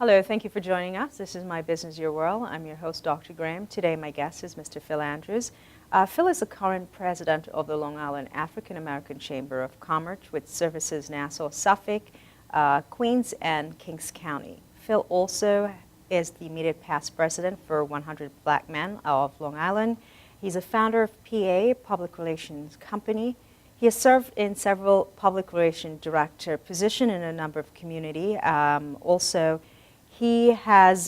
Hello, thank you for joining us. This is My Business, Your World. I'm your host, Dr. Graham. Today, my guest is Mr. Phil Andrews. Phil is the current president of the Long Island African American Chamber of Commerce, which services Nassau, Suffolk, Queens, and Kings County. Phil also is the immediate past president for 100 Black Men of Long Island. He's a founder of PA, Public Relations Company. He has served in several public relations director positions in a number of communities. He has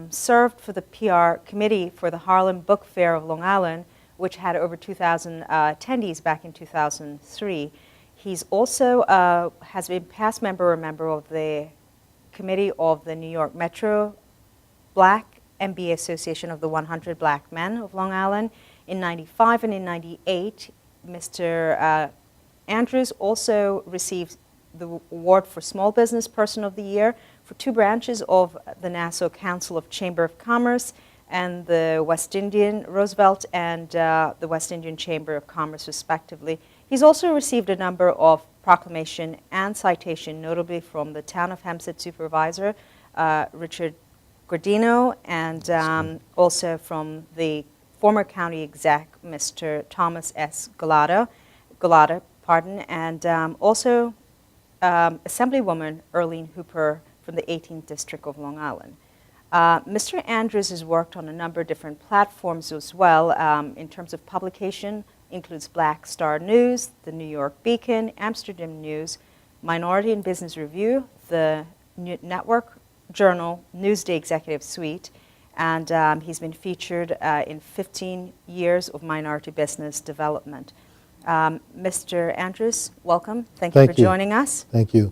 served for the PR committee for the Harlem Book Fair of Long Island, which had over 2,000 attendees back in 2003. He's also has been past member of the committee of the New York Metro Black MBA Association of the 100 Black Men of Long Island. In 95 and in 98, Mr. Andrews also received the award for Small Business Person of the Year for two branches of the Nassau Council of Chamber of Commerce and the West Indian Roosevelt and the West Indian Chamber of Commerce, respectively. He's also received a number of proclamation and citation, notably from the Town of Hempstead Supervisor, Richard Gordino, and also from the former county exec, Mr. Thomas S. Galata, and also Assemblywoman Earlene Hooper from the 18th District of Long Island. Mr. Andrews has worked on a number of different platforms as well in terms of publication, includes Black Star News, the New York Beacon, Amsterdam News, Minority and Business Review, the Network Journal, Newsday Executive Suite, and he's been featured in 15 years of minority business development. Mr. Andrews, welcome. Thank you for joining us. Thank you.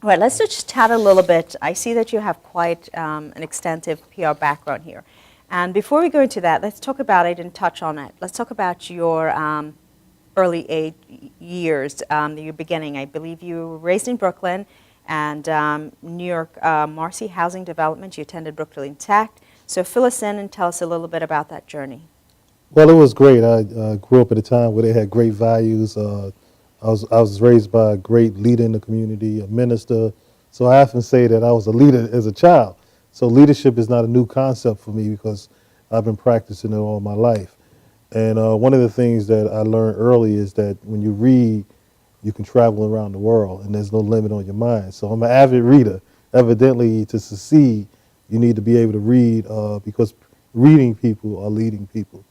All right, let's just chat a little bit. I see that you have quite an extensive PR background here. And before we go into that, let's talk about, I didn't touch on it, let's talk about your early years, your beginning. I believe you were raised in Brooklyn and New York Marcy Housing Development. You attended Brooklyn Tech. So fill us in and tell us a little bit about that journey. Well, it was great. I grew up at a time where they had great values. I was raised by a great leader in the community, a minister. So I often say that I was a leader as a child. So leadership is not a new concept for me because I've been practicing it all my life. And one of the things that I learned early is that when you read, you can travel around the world and there's no limit on your mind. So I'm an avid reader. Evidently, to succeed, you need to be able to read because reading people are leading people.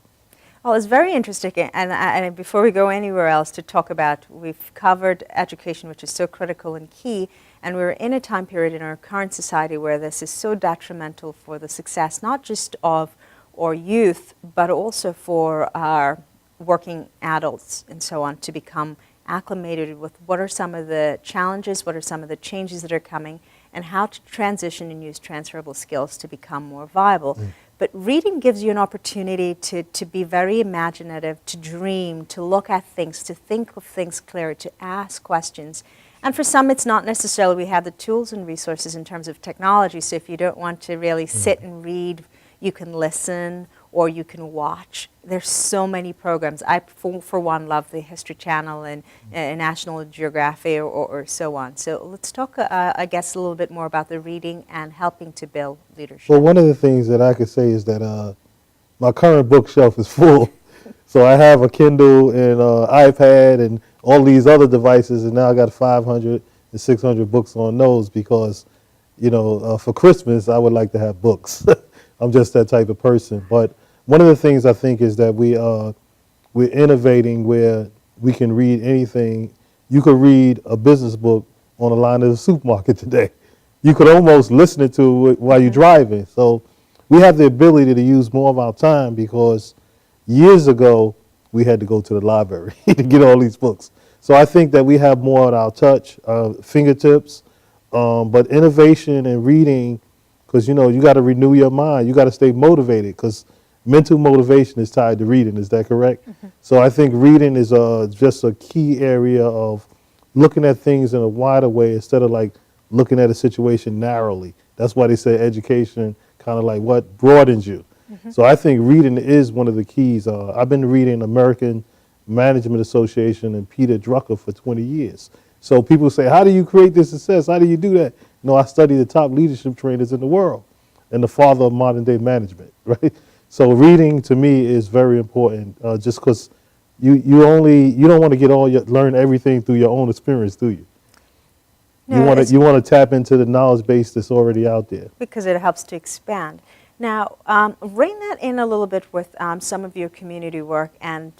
Well, it's very interesting, and before we go anywhere else to talk about, we've covered education, which is so critical and key, and we're in a time period in our current society where this is so detrimental for the success, not just of our youth, but also for our working adults and so on, to become acclimated with what are some of the challenges, what are some of the changes that are coming, and how to transition and use transferable skills to become more viable. But reading gives you an opportunity to be very imaginative, to dream, to look at things, to think of things clearly, to ask questions. And for some, it's not necessarily we have the tools and resources in terms of technology. So if you don't want to really sit and read, you can listen or you can watch. There's so many programs. I, for one, love the History Channel and National Geographic or so on. So let's talk, I guess, a little bit more about the reading and helping to build leadership. Well, one of the things that I could say is that my current bookshelf is full. So I have a Kindle and iPad and all these other devices, and now I got 500 and 600 books on those because, you know, for Christmas, I would like to have books. I'm just that type of person. But one of the things I think is that we're innovating where we can read anything. You could read a business book on the line of the supermarket today. You could almost listen to it while you're driving. So we have the ability to use more of our time because years ago we had to go to the library to get all these books. So I think that we have more at our touch, fingertips, but innovation and reading, because you know you got to renew your mind. You got to stay motivated because mental motivation is tied to reading. Is that correct? So I think reading is just a key area of looking at things in a wider way instead of like looking at a situation narrowly. That's why they say education kind of like what broadens you. So I think reading is one of the keys. I've been reading American Management Association and Peter Drucker for 20 years. So people say, how do you create this success? How do you do that? No, I study the top leadership trainers in the world and the father of modern day management, right? So reading to me is very important, just because you don't want to learn everything through your own experience, do you? No, it's You want to tap into the knowledge base that's already out there. because it helps to expand. Now, rein that in a little bit with some of your community work. And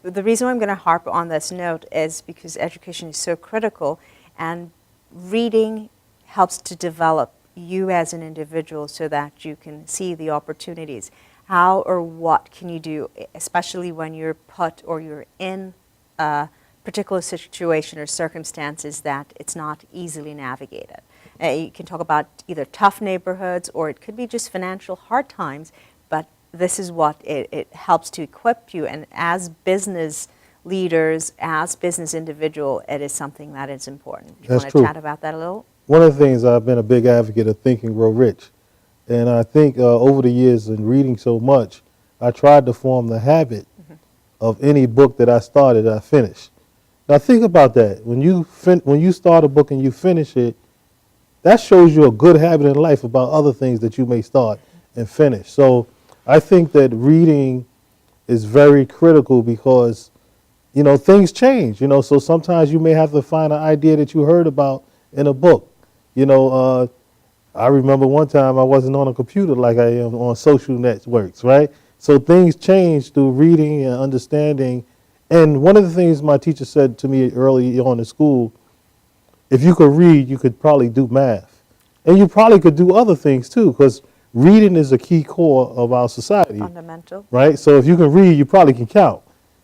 the reason why I'm going to harp on this note is because education is so critical, and reading helps to develop you as an individual so that you can see the opportunities. How or what can you do, especially when you're put or you're in a particular situation or circumstances that it's not easily navigated. You can talk about either tough neighborhoods, or it could be just financial hard times, but this is what it helps to equip you. And as business leaders, as business individual, it is something that is important. Do you want to chat about that a little? One of the things, I've been a big advocate of Think and Grow Rich. And I think over the years in reading so much, I tried to form the habit of any book that I started, I finished. Now think about that. When you start a book and you finish it, that shows you a good habit in life about other things that you may start and finish. So I think that reading is very critical because, things change, so sometimes you may have to find an idea that you heard about in a book. I remember one time I wasn't on a computer like I am on social networks, right? So things change through reading and understanding. And one of the things my teacher said to me early on in school, if you could read, you could probably do math. And you probably could do other things too, because reading is a key core of our society. Fundamental. Right? So if you can read, you probably can count.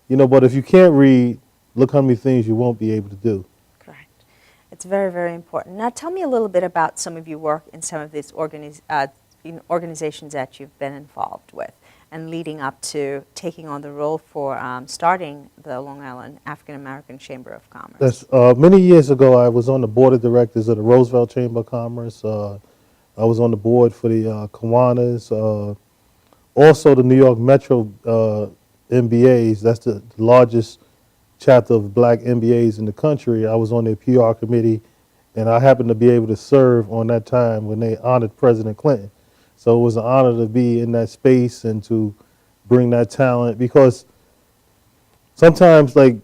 But if you can't read, look how many things you won't be able to do. Correct. It's very, very important. Now tell me a little bit about some of your work in some of these organizations that you've been involved with, and leading up to taking on the role for starting the Long Island African American Chamber of Commerce. Many years ago, I was on the board of directors of the Roosevelt Chamber of Commerce. I was on the board for the Kiwanis, also the New York Metro MBAs. That's the largest chapter of black MBAs in the country. I was on their PR committee, and I happened to be able to serve on that time when they honored President Clinton. So it was an honor to be in that space and to bring that talent, because sometimes, like,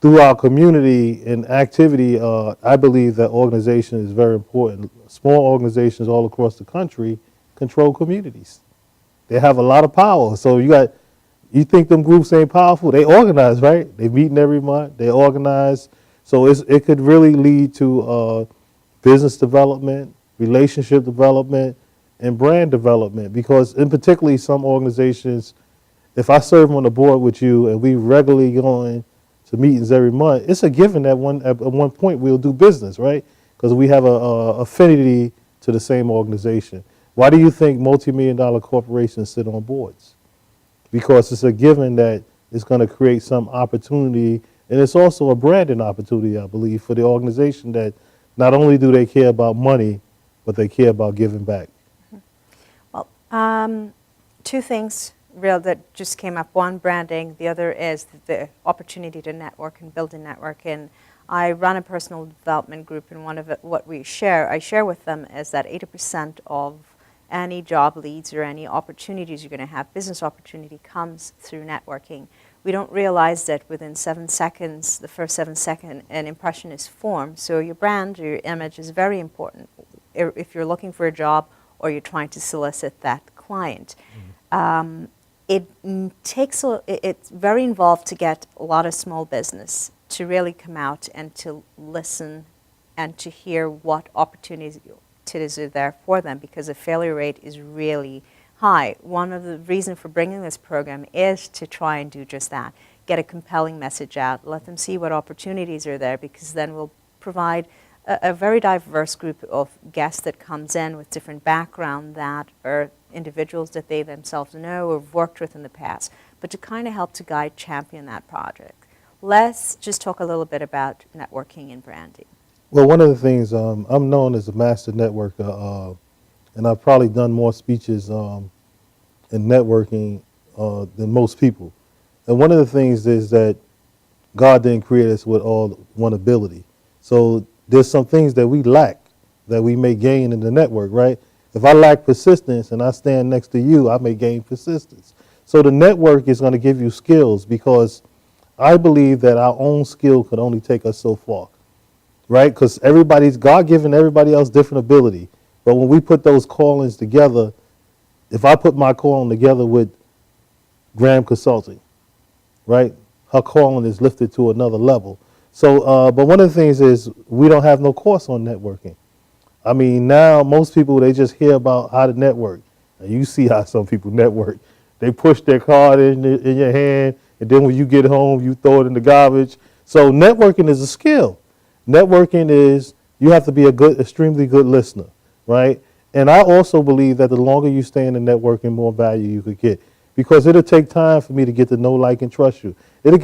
through our community and activity, I believe that organization is very important. Small organizations all across the country control communities. They have a lot of power. So you think them groups ain't powerful? They organize, right? They meeting every month. They organize. So it could really lead to business development, relationship development, and brand development. Because in particularly some organizations, if I serve on the board with you and we regularly going to meetings every month, it's a given that at one point we'll do business, right? Because we have a affinity to the same organization. Why do you think multi-million-dollar corporations sit on boards? Because it's a given that it's going to create some opportunity, and it's also a branding opportunity, I believe, for the organization, that not only do they care about money, but they care about giving back. Well, two things real that just came up. One, branding. The other is the opportunity to network and build a network. And I run a personal development group, and one of what I share with them is that 80% of any job leads or any opportunities you're going to have, business opportunity, comes through networking. We don't realize that within 7 seconds, the first 7 seconds, an impression is formed. So your brand or your image is very important if you're looking for a job or you're trying to solicit that client. It's very involved to get a lot of small business to really come out and to listen and to hear what opportunities are there for them, because the failure rate is really high. One of the reasons for bringing this program is to try and do just that, get a compelling message out, let them see what opportunities are there, because then we'll provide a very diverse group of guests that comes in with different background, that are individuals that they themselves know or have worked with in the past, but to kind of help to guide, champion that project. Let's just talk a little bit about networking and branding. Well, one of the things, I'm known as a master networker, and I've probably done more speeches in networking than most people. And one of the things is that God didn't create us with all one ability. So there's some things that we lack that we may gain in the network, right? If I lack persistence and I stand next to you, I may gain persistence. So the network is going to give you skills because I believe that our own skill could only take us so far, right? Because everybody's God given everybody else different ability. But when we put those callings together, if I put my calling together with Graham Consulting, right? Her calling is lifted to another level. So, but one of the things is we don't have no course on networking. I mean, now most people, they just hear about how to network. And you see how some people network. They push their card in your hand, and then when you get home, you throw it in the garbage. So networking is a skill. Networking is, you have to be a good, extremely good listener, right? And I also believe that the longer you stay in the networking, more value you could get. Because it'll take time for me to get to know, like, and trust you. It'll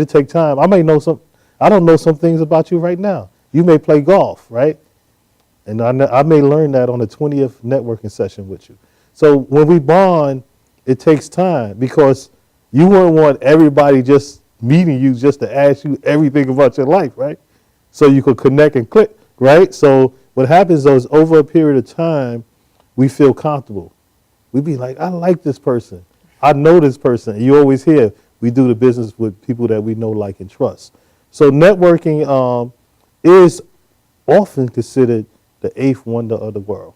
take time. I don't know some things about you right now. You may play golf, right? And I may learn that on the 20th networking session with you. So when we bond, it takes time because you wouldn't want everybody just meeting you just to ask you everything about your life, right? So you could connect and click, right? So what happens though is over a period of time, we feel comfortable. We be like, I like this person. I know this person. And you always hear, we do the business with people that we know, like, and trust. So networking is often considered the eighth wonder of the world.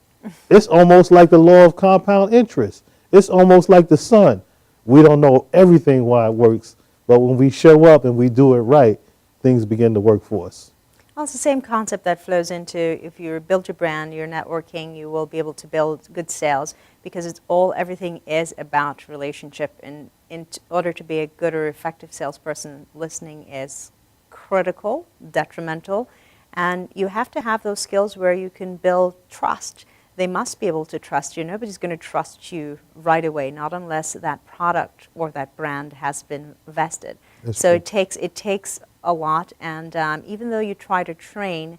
It's almost like the law of compound interest. It's almost like the sun. We don't know everything why it works, but when we show up and we do it right, things begin to work for us. Well, it's the same concept that flows into if you build your brand, your networking, you will be able to build good sales because everything is about relationship. And in order to be a good or effective salesperson, listening is critical, detrimental, and you have to have those skills where you can build trust. They must be able to trust you. Nobody's going to trust you right away, not unless that product or that brand has been vested. That's so true. it takes a lot, and even though you try to train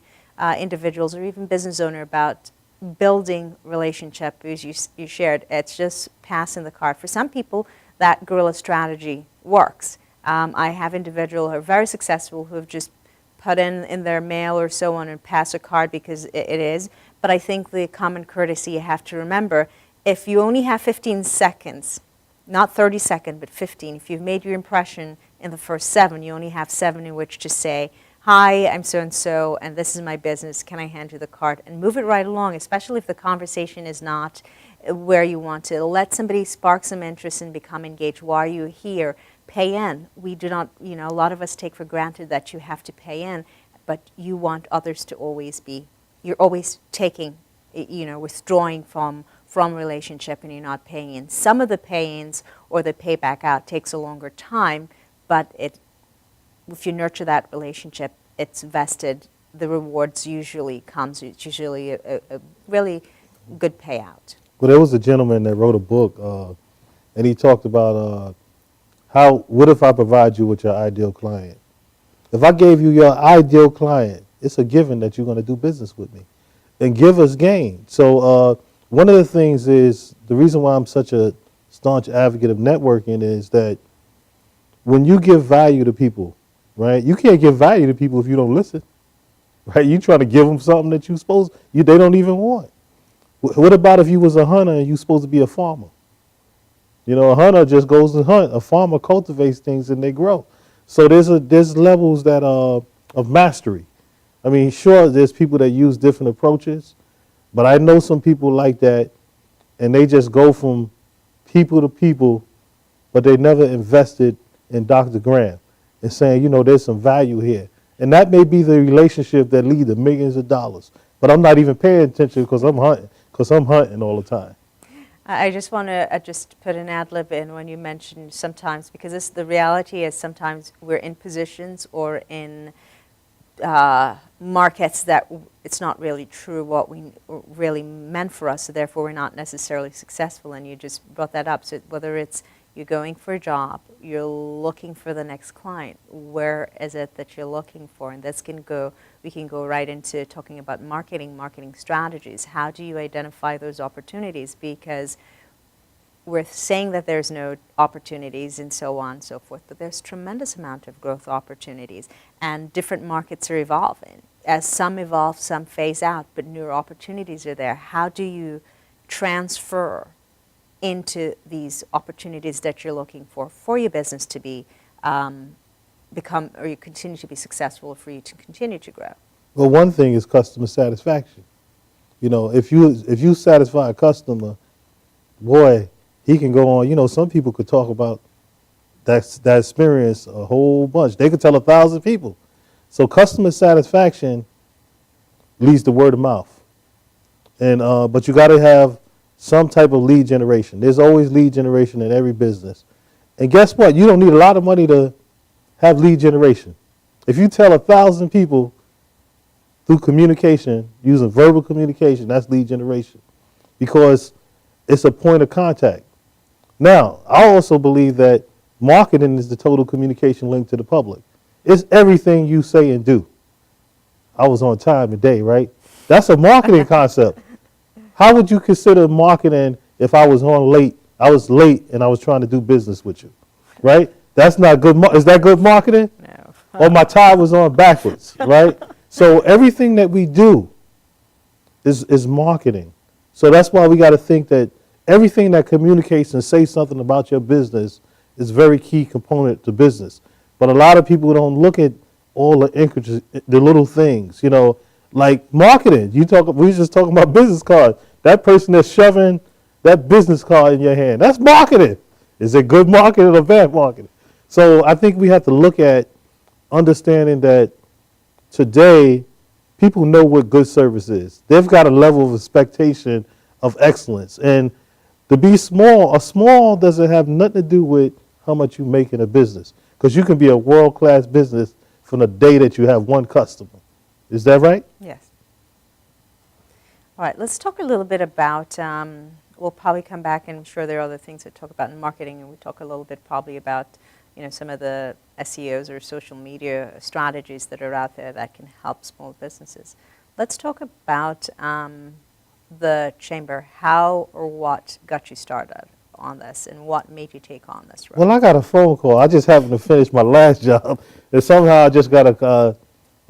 individuals or even business owner about building relationship, as you shared, it's just passing the card. For some people, that guerrilla strategy works. I have individuals who are very successful who have just put in their mail or so on and pass a card because it is. But I think the common courtesy you have to remember, if you only have 15 seconds, not 30 seconds, but 15, if you've made your impression in the first 7, you only have 7 in which to say, hi, I'm so-and-so, and this is my business, can I hand you the card? And move it right along, especially if the conversation is not where you want to. Let somebody spark some interest and become engaged. Why are you here? Pay in. We do not, a lot of us take for granted that you have to pay in, but you want others to always be, you're always taking, withdrawing from relationship and you're not paying in. Some of the pay-ins or the payback out takes a longer time, but if you nurture that relationship, it's vested, the rewards usually comes, it's usually a really good payout. Well, there was a gentleman that wrote a book, and he talked about what if I provide you with your ideal client? If I gave you your ideal client, it's a given that you're going to do business with me and give us gain. So one of the things is, the reason why I'm such a staunch advocate of networking is that when you give value to people, right, you can't give value to people if you don't listen, right? You try to give them something that they don't even want. What about if you was a hunter and you supposed to be a farmer? A hunter just goes to hunt. A farmer cultivates things and they grow. So there's levels that of mastery. I mean, sure, there's people that use different approaches, but I know some people like that, and they just go from people to people, but they never invested in Dr. Graham and saying, there's some value here. And that may be the relationship that leads to millions of dollars. But I'm not even paying attention because I'm hunting all the time. I just want to just put an ad lib in when you mentioned sometimes, because the reality is sometimes we're in positions or in markets that it's not really true what we really meant for us, so therefore we're not necessarily successful, and you just brought that up. So whether it's you're going for a job, you're looking for the next client, where is it that you're looking for? And we can go right into talking about marketing strategies. How do you identify those opportunities? Because we're saying that there's no opportunities and so on and so forth, but there's tremendous amount of growth opportunities, and different markets are evolving. as some evolve, some phase out, but newer opportunities are there. How do you transfer into these opportunities that you're looking for your business to be become, or you continue to be successful, for you to continue to grow? Well, one thing is customer satisfaction. You know, if you satisfy a customer, boy, he can go on. You know, some people could talk about that experience a whole bunch. They could tell 1,000 people. So customer satisfaction leads to word of mouth. And but you got to have some type of lead generation. There's always lead generation in every business. And guess what? You don't need a lot of money to have lead generation. If you tell 1,000 people through communication, using verbal communication, that's lead generation, because it's a point of contact. Now, I also believe that marketing is the total communication link to the public. It's everything you say and do. I was on time today, right? That's a marketing concept. How would you consider marketing if I was late and I was trying to do business with you, right? That's not good. Is that good marketing? No. Or my tie was on backwards, right? So everything that we do is marketing. So that's why we got to think that everything that communicates and says something about your business is a very key component to business. But a lot of people don't look at all the little things, you know, like marketing. We were just talking about business cards. That person that's shoving that business card in your hand, that's marketing. Is it good marketing or bad marketing? So I think we have to look at understanding that today people know what good service is. They've got a level of expectation of excellence. And to be small doesn't have nothing to do with how much you make in a business. Because you can be a world-class business from the day that you have one customer. Is that right? Yes. All right, let's talk a little bit about, we'll probably come back, and I'm sure there are other things to talk about in marketing, and we'll talk a little bit probably about, you know, some of the SEOs or social media strategies that are out there that can help small businesses. Let's talk about the chamber. How or what got you started on this, and what made you take on this role? Well, I got a phone call. I just happened to finish my last job, and somehow I just got a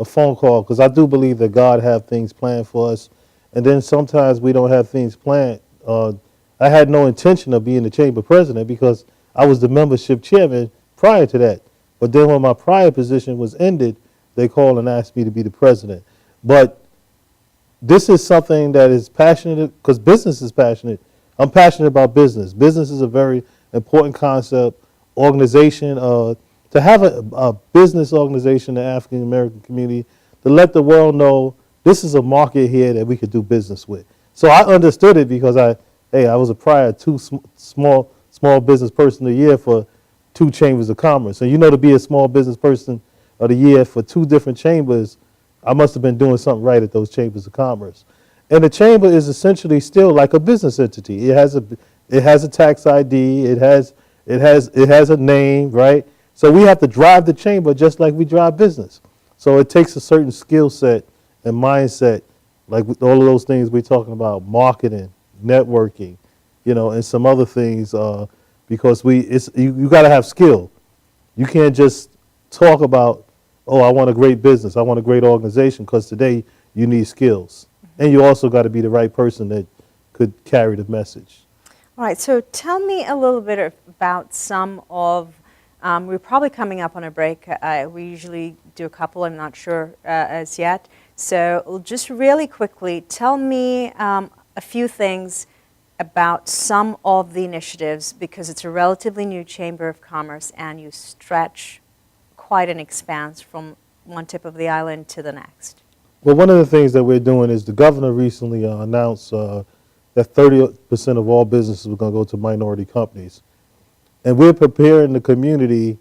phone call, because I do believe that God have things planned for us, and then sometimes we don't have things planned. I had no intention of being the chamber president because I was the membership chairman prior to that. But then when my prior position was ended, they called and asked me to be the president. But this is something that is passionate, because business is passionate. I'm passionate about business. Business is a very important concept. Organization, to have a business organization in the African American community, to let the world know this is a market here that we could do business with. So I understood it because I was a prior small business person of the year for 2 chambers of commerce. And you know, to be a small business person of the year for 2 different chambers, I must have been doing something right at those chambers of commerce. And the chamber is essentially still like a business entity. It has a tax ID. It has a name, right? So we have to drive the chamber just like we drive business. So it takes a certain skill set and mindset, like with all of those things we're talking about, marketing, networking, you know, and some other things, because you got to have skill. You can't just talk about, oh, I want a great business, I want a great organization, because today you need skills. And you also got to be the right person that could carry the message. All right, so tell me a little bit about some of, we're probably coming up on a break. We usually do a couple, I'm not sure as yet. So just really quickly, tell me a few things about some of the initiatives, because it's a relatively new Chamber of Commerce and you stretch quite an expanse from one tip of the island to the next. Well, one of the things that we're doing is the governor recently announced that 30% of all businesses are going to go to minority companies. And we're preparing the community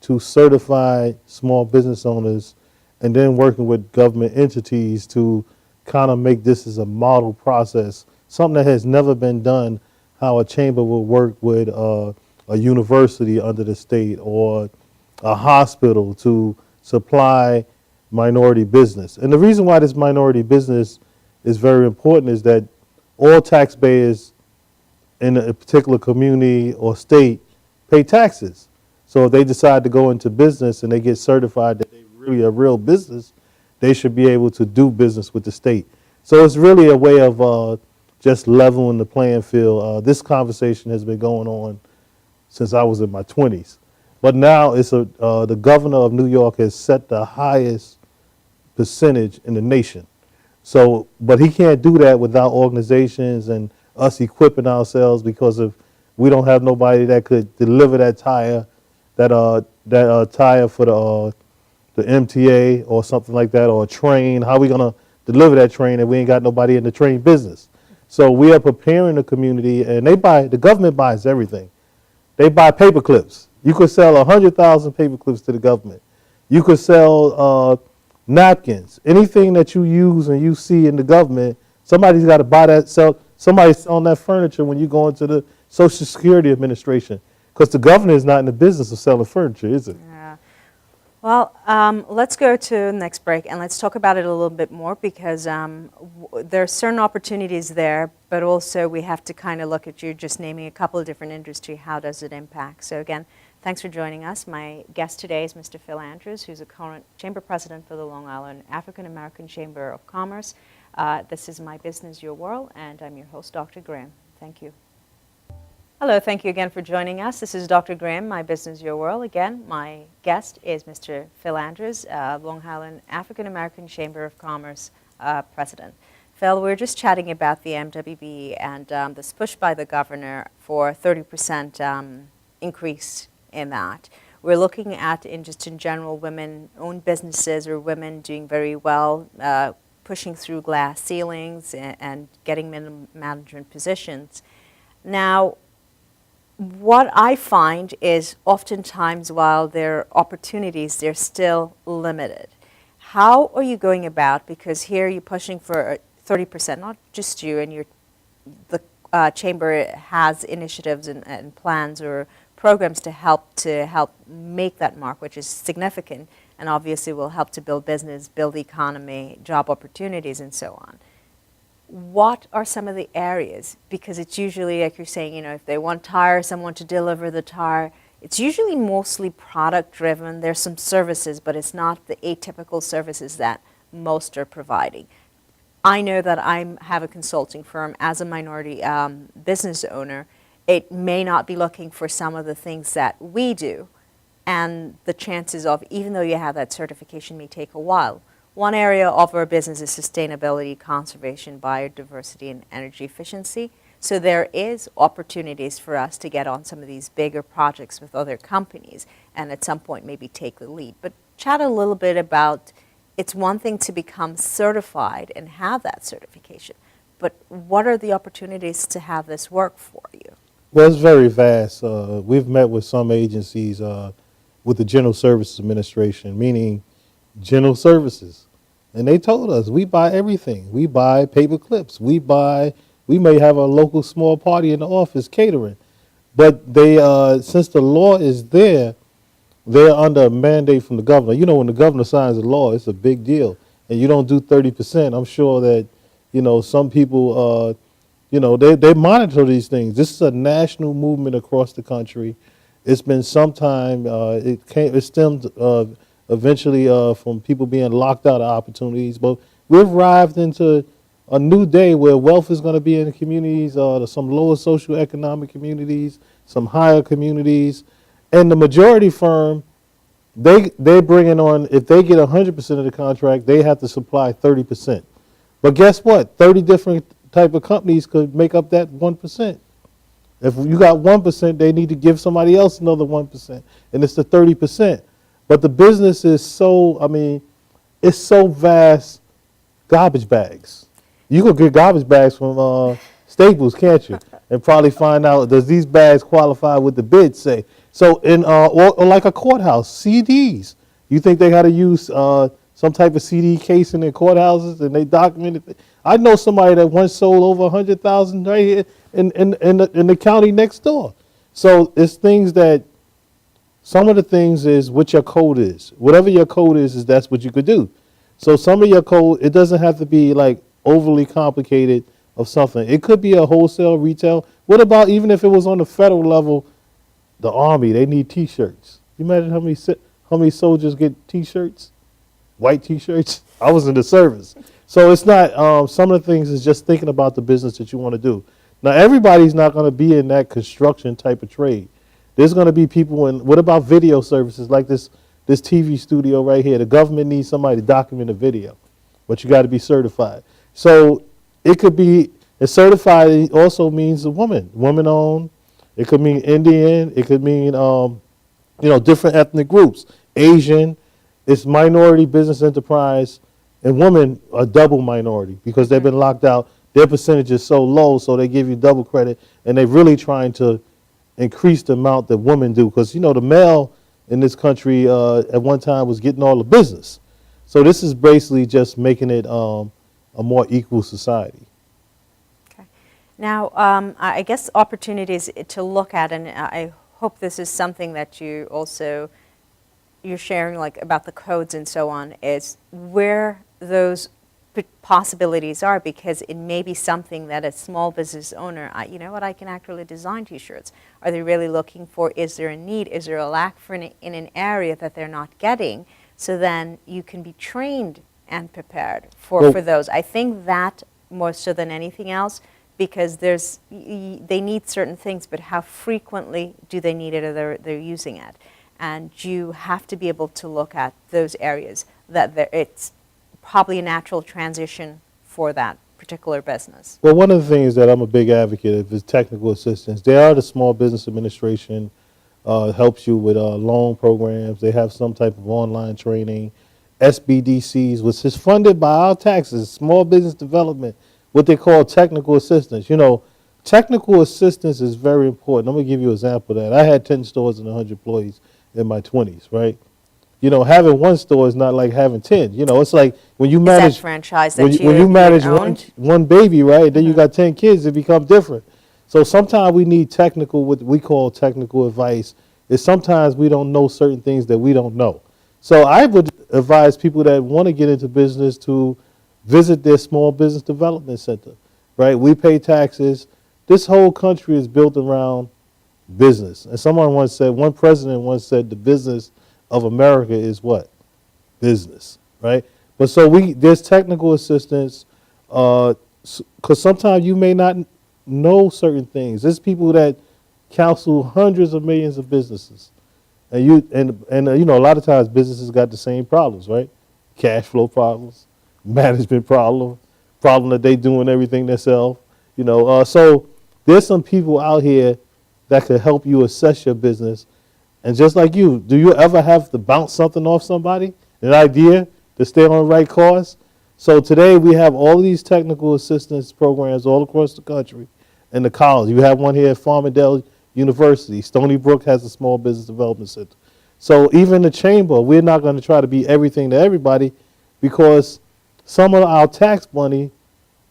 to certify small business owners, and then working with government entities to kind of make this as a model process, something that has never been done, how a chamber will work with a university under the state or a hospital to supply minority business. And the reason why this minority business is very important is that all taxpayers in a particular community or state pay taxes. So if they decide to go into business and they get certified that they really a real business, they should be able to do business with the state. So it's really a way of just leveling the playing field. This conversation has been going on since I was in my 20s. But now the governor of New York has set the highest percentage in the nation. So, but he can't do that without organizations and us equipping ourselves, because if we don't have nobody that could deliver that tire, that tire for the MTA or something like that, or a train, how are we gonna deliver that train if we ain't got nobody in the train business? So we are preparing the community, and the government buys everything. They buy paper clips. You could sell 100,000 paper clips to the government. You could sell napkins. Anything that you use and you see in the government, somebody's got to buy that. Somebody's selling that furniture when you go into the Social Security Administration, because the government is not in the business of selling furniture, is it? Yeah. Well, let's go to the next break and let's talk about it a little bit more, because there are certain opportunities there, but also we have to kind of look at you just naming a couple of different industries. How does it impact? So again, thanks for joining us. My guest today is Mr. Phil Andrews, who's a current Chamber President for the Long Island African American Chamber of Commerce. This is My Business, Your World, and I'm your host, Dr. Graham. Thank you. Hello, thank you again for joining us. This is Dr. Graham, My Business, Your World. Again, my guest is Mr. Phil Andrews, Long Island African American Chamber of Commerce President. Phil, we were just chatting about the MWB and this push by the governor for 30% increase in that. We're looking at, in general, women-owned businesses or women doing very well, pushing through glass ceilings and getting minimum management positions. Now, what I find is oftentimes, while there are opportunities, they're still limited. How are you going about, because here you're pushing for 30%, not just you, and the Chamber has initiatives and plans or programs to help make that mark, which is significant, and obviously will help to build business, build economy, job opportunities, and so on. What are some of the areas? Because it's usually, like you're saying, if they want someone to deliver the tire, it's usually mostly product driven. There's some services, but it's not the atypical services that most are providing. I know that I have a consulting firm. As a minority business owner, it may not be looking for some of the things that we do, and the chances of, even though you have that certification, may take a while. One area of our business is sustainability, conservation, biodiversity, and energy efficiency. So there is opportunities for us to get on some of these bigger projects with other companies and at some point maybe take the lead. But chat a little bit about, it's one thing to become certified and have that certification, but what are the opportunities to have this work for you? Well, it's very vast. We've met with some agencies with the General Services Administration, meaning general services. And they told us, we buy everything. We buy paper clips. We may have a local small party in the office catering. But they, since the law is there, they're under a mandate from the governor. When the governor signs a law, it's a big deal. And you don't do 30%. I'm sure that, some people, they monitor these things. This is a national movement across the country. It's been some time. It stemmed eventually from people being locked out of opportunities. But we've arrived into a new day where wealth is going to be in the communities, some lower socioeconomic communities, some higher communities. And the majority firm, they're bringing on, if they get 100% of the contract, they have to supply 30%. But guess what? 30 different type of companies could make up that 1%. If you got 1%, they need to give somebody else another 1%. And it's the 30%. But the business is it's so vast. Garbage bags. You could get garbage bags from Staples, can't you? And probably find out, does these bags qualify with the bid say? So or like a courthouse, CDs. You think they got to use some type of CD case in their courthouses and they document it? I know somebody that once sold over 100,000 right here in the county next door. So it's things that, some of the things is what your code is. Whatever your code is that's what you could do. So some of your code, it doesn't have to be like overly complicated of something. It could be a wholesale, retail. What about even if it was on the federal level, the Army, they need T-shirts. You imagine how many soldiers get T-shirts? white T-shirts. I was in the service. So it's not, some of the things is just thinking about the business that you want to do. Now, everybody's not going to be in that construction type of trade. There's going to be people in, what about video services like this TV studio right here? The government needs somebody to document a video, but you got to be certified. So it could be, and certified also means a woman owned. It could mean Indian. It could mean, different ethnic groups. Asian, it's minority business enterprise, and women are double minority because they've been locked out. Their percentage is so low, so they give you double credit, and they're really trying to increase the amount that women do because, the male in this country at one time was getting all the business. So this is basically just making it a more equal society. Okay. Now, I guess opportunities to look at, and I hope this is something that you also, you're sharing like about the codes and so on, is where those possibilities are, because it may be something that a small business owner, you know what, I can actually design T-shirts. Are they really looking for, is there a need, is there a lack for in an area that they're not getting? So then you can be trained and prepared for those. I think that more so than anything else, because they need certain things, but how frequently do they need it or they're using it? And you have to be able to look at those areas that it's probably a natural transition for that particular business. Well, one of the things that I'm a big advocate of is technical assistance. They are the Small Business Administration, helps you with loan programs. They have some type of online training. SBDCs, which is funded by our taxes, small business development, what they call technical assistance. Technical assistance is very important. I'm going to give you an example of that. I had 10 stores and 100 employees in my 20s, right? Having one store is not like having 10. It's like when you manage franchise when you manage one baby, right? Then you got 10 kids, it becomes different. So sometimes we need technical, what we call technical advice. Is sometimes we don't know certain things that we don't know. So I would advise people that want to get into business to visit their small business development center, right? We pay taxes. This whole country is built around business. And one president once said, the business of America is what? Business, right? But so there's technical assistance, because sometimes you may not know certain things. There's people that counsel hundreds of millions of businesses. And a lot of times businesses got the same problems, right? Cash flow problems, management problem that they doing everything themselves. So there's some people out here that could help you assess your business. And just like you, do you ever have to bounce something off somebody, an idea to stay on the right course? So today we have all these technical assistance programs all across the country and the college. You have one here at Farmingdale University. Stony Brook has a small business development center. So even the chamber, we're not going to try to be everything to everybody, because some of our tax money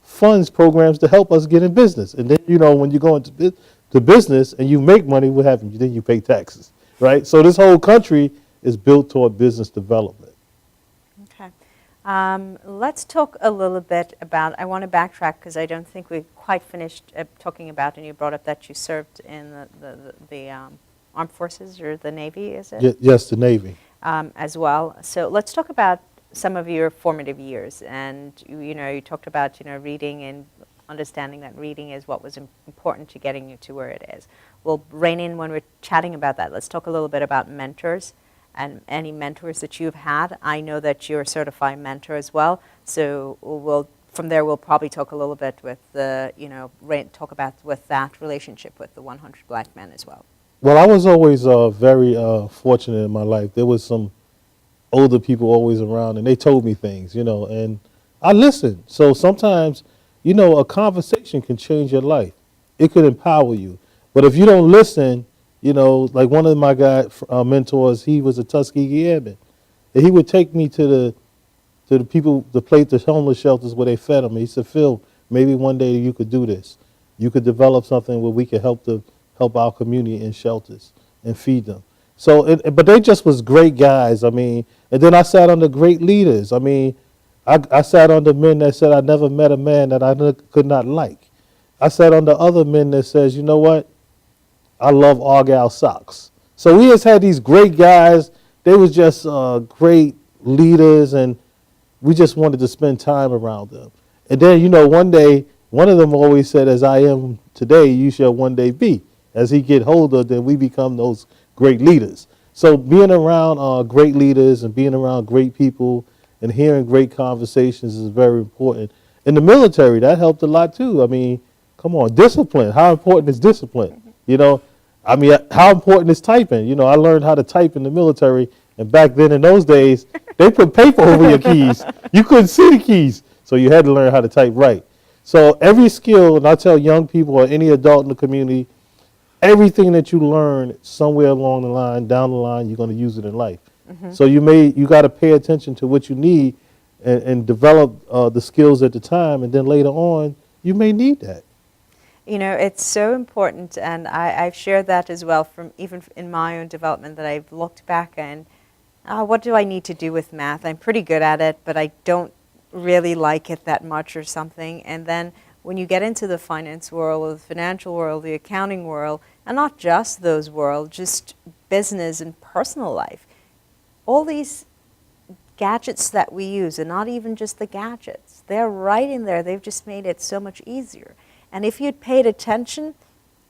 funds programs to help us get in business. And then, when you go into business and you make money, what happens? Then you pay taxes. Right? So this whole country is built toward business development. Okay. Let's talk a little bit about, I want to backtrack because I don't think we've quite finished talking about, and you brought up that you served in the armed forces or the Navy, is it? Yes, the Navy. As well. So let's talk about some of your formative years. And, you talked about, reading and understanding that reading is what was important to getting you to where it is. We'll rein in when we're chatting about that. Let's talk a little bit about mentors and any mentors that you've had. I know that you're a certified mentor as well, so from there we'll probably talk a little bit with talk about with that relationship with the 100 Black Men as well. Well, I was always very fortunate in my life. There was some older people always around, and they told me things, and I listened. So sometimes, a conversation can change your life. It could empower you. But if you don't listen, like one of my mentors, he was a Tuskegee Airman. And he would take me to the people, the homeless shelters where they fed them. He said, Phil, maybe one day you could do this. You could develop something where we could help our community in shelters and feed them. So, but they just was great guys. And then I sat under great leaders. I sat under men that said I never met a man that I could not like. I sat under other men that says, you know what? I love Argyle socks. So we just had these great guys. They was just great leaders, and we just wanted to spend time around them. And then, one day, one of them always said, as I am today, you shall one day be. As he get older, then we become those great leaders. So being around great leaders and being around great people and hearing great conversations is very important. In the military, that helped a lot too. I mean, come on, discipline. How important is discipline? How important is typing? I learned how to type in the military, and back then in those days, they put paper over your keys. You couldn't see the keys, so you had to learn how to type right. So every skill, and I tell young people or any adult in the community, everything that you learn somewhere along the line, down the line, you're going to use it in life. So you got to pay attention to what you need and develop the skills at the time, and then later on, you may need that. It's so important, and I've shared that as well from even in my own development, that I've looked back and what do I need to do with math? I'm pretty good at it, but I don't really like it that much or something. And then when you get into the finance world, or the financial world, the accounting world, and not just those worlds, just business and personal life, all these gadgets that we use, and not even just the gadgets, they're right in there. They've just made it so much easier. And if you'd paid attention,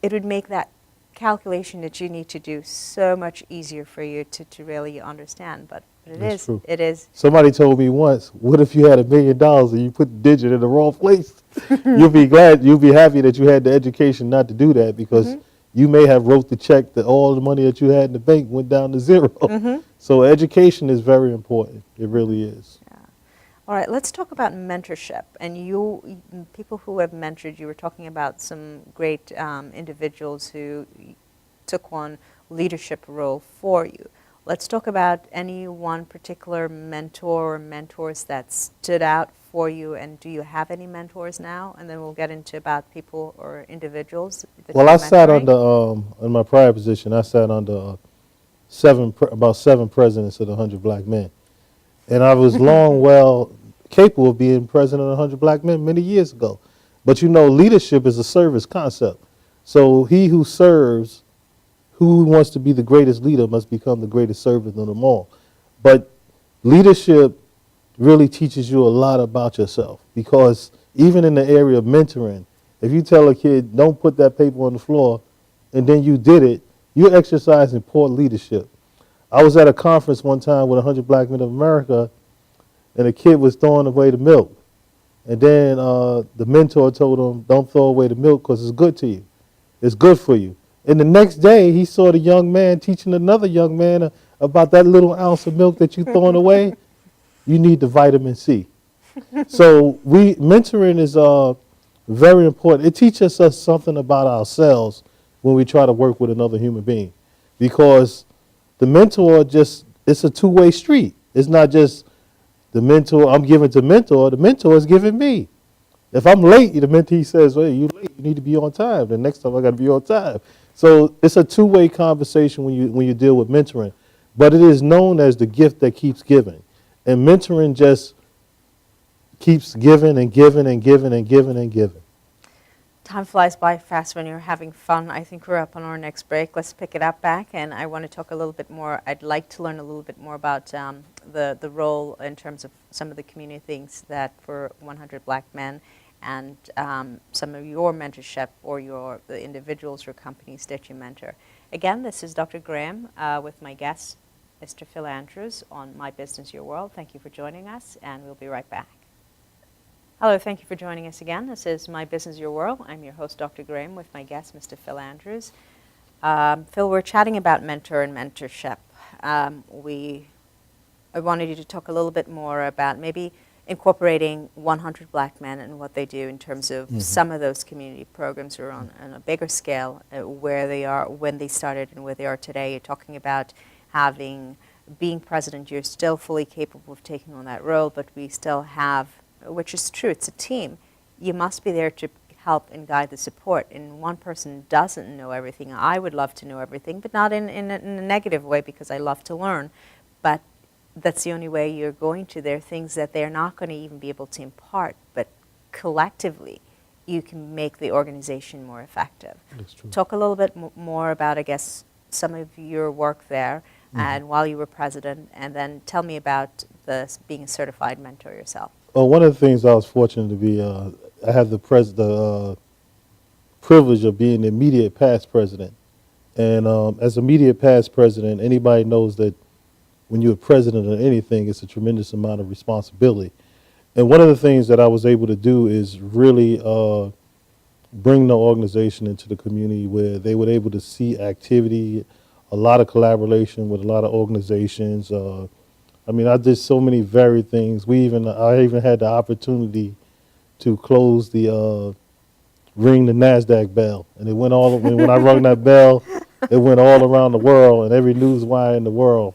it would make that calculation that you need to do so much easier for you to really understand. But That's true. It is. Somebody told me once, what if you had $1 million and you put the digit in the wrong place? You'll be happy that you had the education not to do that, because you may have wrote the check that all the money that you had in the bank went down to zero. So education is very important. It really is. All right, let's talk about mentorship. And people who have mentored, you were talking about some great individuals who took on leadership role for you. Let's talk about any one particular mentor or mentors that stood out for you, and do you have any mentors now? And then we'll get into about people or individuals that Well, you're I sat mentoring. under, in my prior position, I sat under about 7 presidents of the 100 Black Men. And I was capable of being president of 100 Black Men many years ago. But leadership is a service concept. So he who serves, who wants to be the greatest leader, must become the greatest servant of them all. But leadership really teaches you a lot about yourself, because even in the area of mentoring, if you tell a kid, don't put that paper on the floor, and then you did it, you're exercising poor leadership. I was at a conference one time with 100 Black Men of America, and a kid was throwing away the milk. And then the mentor told him, don't throw away the milk because it's good to you. It's good for you. And the next day, he saw the young man teaching another young man about that little ounce of milk that you're throwing away. You need the vitamin C. So mentoring is very important. It teaches us something about ourselves when we try to work with another human being, because the mentor it's a two-way street. It's not just the mentor, I'm giving to mentor, the mentor is giving me. If I'm late, the mentee says, well, you're late, you need to be on time. The next time I got to be on time. So it's a two-way conversation when you deal with mentoring. But it is known as the gift that keeps giving. And mentoring just keeps giving and giving and giving and giving and giving. Time flies by fast when you're having fun. I think we're up on our next break. Let's pick it up back, and I want to talk a little bit more. I'd like to learn a little bit more about the role in terms of some of the community things that for 100 Black Men, and some of your mentorship or the individuals or companies that you mentor. Again, this is Dr. Graham with my guest, Mr. Phil Andrews, on My Business, Your World. Thank you for joining us, and we'll be right back. Hello, thank you for joining us again. This is My Business, Your World. I'm your host, Dr. Graham, with my guest, Mr. Phil Andrews. Phil, we're chatting about mentor and mentorship. I wanted you to talk a little bit more about maybe incorporating 100 Black Men and what they do in terms of some of those community programs are on a bigger scale, where they are, when they started and where they are today. You're talking about being president, you're still fully capable of taking on that role, but we still have, which is true, it's a team. You must be there to help and guide the support. And one person doesn't know everything. I would love to know everything, but not in a negative way, because I love to learn. But that's the only way you're going to. There are things that they're not going to even be able to impart, but collectively you can make the organization more effective. That's true. Talk a little bit more about, I guess, some of your work there and while you were president, and then tell me about being a certified mentor yourself? Well, one of the things I was fortunate to be, I had the privilege of being the immediate past president. And as immediate past president, anybody knows that when you're president of anything, it's a tremendous amount of responsibility. And one of the things that I was able to do is really bring the organization into the community where they were able to see activity, a lot of collaboration with a lot of organizations. I mean, I did so many varied things. I even had the opportunity to close ring the NASDAQ bell. And it went when I rung that bell, it went all around the world and every news wire in the world.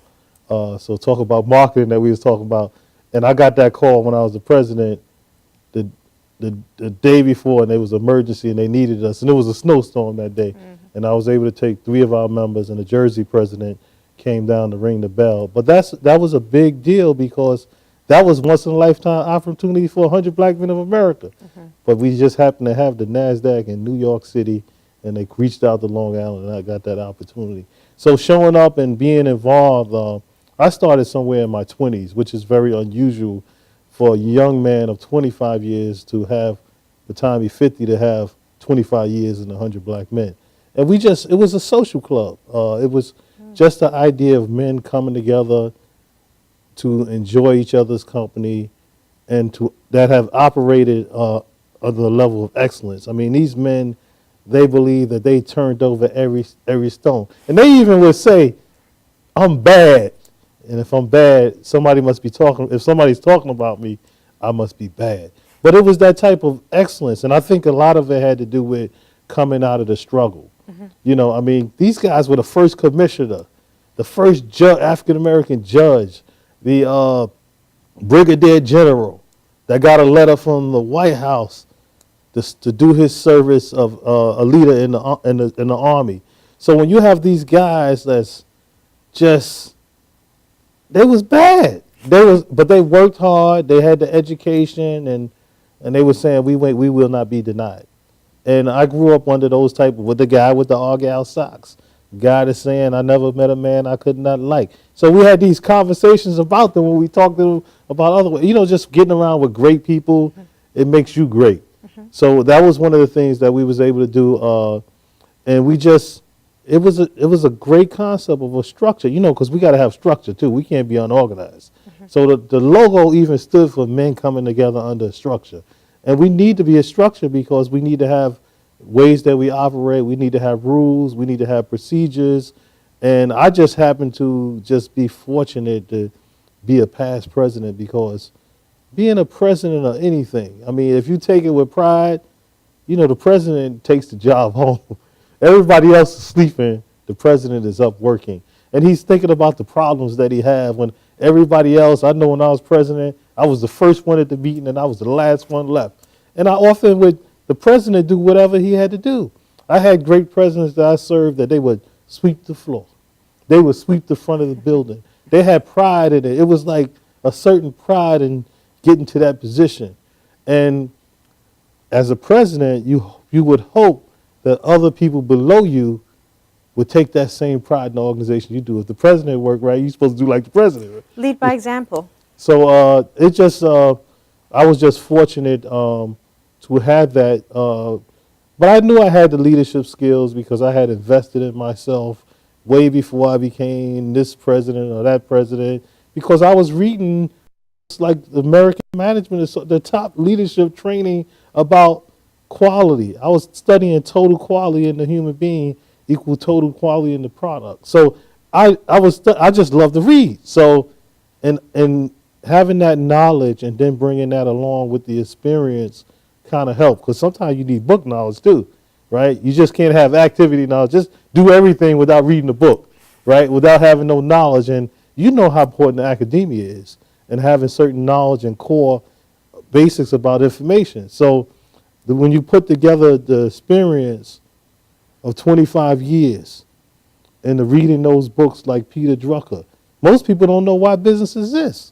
So talk about marketing that we was talking about. And I got that call when I was the president the day before, and there was an emergency and they needed us. And it was a snowstorm that day. Mm-hmm. And I was able to take 3 of our members, and the Jersey president came down to ring the bell. But that was a big deal because that was once in a lifetime opportunity for 100 black men of America. Mm-hmm. But we just happened to have the NASDAQ in New York City, and they reached out to Long Island, and I got that opportunity. So showing up and being involved, I started somewhere in my 20s, which is very unusual for a young man of 25 years to have, the time he's 50, to have 25 years and 100 black men. And it was a social club. It was just the idea of men coming together to enjoy each other's company and that have operated at the level of excellence. I mean, these men, they believe that they turned over every stone. And they even would say, I'm bad. And if I'm bad, if somebody's talking about me, I must be bad. But it was that type of excellence. And I think a lot of it had to do with coming out of the struggle. Mm-hmm. You know, I mean, these guys were the first commissioner, the first African-American judge, the brigadier general that got a letter from the White House to do his service of a leader in the army. So when you have these guys that's just, they was bad. But they worked hard. They had the education, and they were saying we will not be denied. And I grew up under those with the guy with the Argyle socks, the guy that's saying I never met a man I could not like. So we had these conversations about them when we talked to them about other ways. You know, just getting around with great people, it makes you great. Mm-hmm. So that was one of the things that we was able to do, and we just. It was a great concept of a structure, you know, because we got to have structure too. We can't be unorganized. Mm-hmm. So the logo even stood for men coming together under a structure. And we need to be a structure because we need to have ways that we operate. We need to have rules. We need to have procedures. And I just happen to just be fortunate to be a past president because being a president of anything, I mean, if you take it with pride, you know, the president takes the job home. Everybody else is sleeping. The president is up working. And he's thinking about the problems that he had when everybody else, I know when I was president, I was the first one at the meeting and I was the last one left. And I often would, the president do whatever he had to do. I had great presidents that I served that they would sweep the floor. They would sweep the front of the building. They had pride in it. It was like a certain pride in getting to that position. And as a president, you would hope that other people below you would take that same pride in the organization you do. If the president worked right, you're supposed to do like the president. Right? Lead by example. So I was just fortunate to have that. But I knew I had the leadership skills because I had invested in myself way before I became this president or that president, because I was reading like American management, the top leadership training about quality. I was studying total quality in the human being equal total quality in the product. So I just love to read. So and having that knowledge and then bringing that along with the experience kind of helped, because sometimes you need book knowledge too, right? You just can't have activity knowledge. Just do everything without reading a book, right? Without having no knowledge. And you know how important academia is and having certain knowledge and core basics about information. So when you put together the experience of 25 years and the reading those books like Peter Drucker, most people don't know why business exists.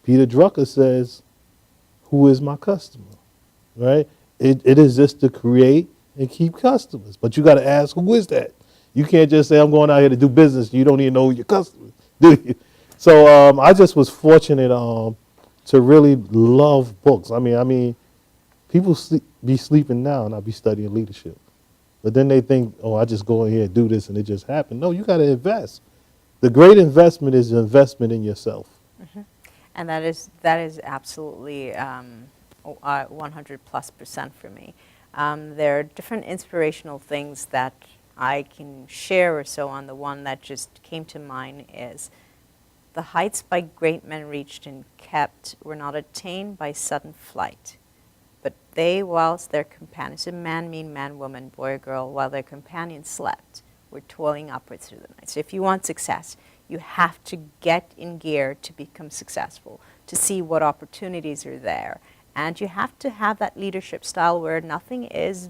Peter Drucker says, who is my customer, right? It exists to create and keep customers, but you got to ask, who is that? You can't just say, I'm going out here to do business. You don't even know your customers, do you? So I just was fortunate to really love books. I mean, people be sleeping now, and I be studying leadership. But then they think, oh, I just go in here and do this, and it just happened. No, you got to invest. The great investment is an investment in yourself. And that is absolutely 100+% for me. There are different inspirational things that I can share or so on. The one that just came to mind is the heights by great men reached and kept were not attained by sudden flight, but they, whilst their companions, a man, mean man, woman, boy or girl, while their companions slept, were toiling upwards through the night. So if you want success, you have to get in gear to become successful, to see what opportunities are there. And you have to have that leadership style where nothing is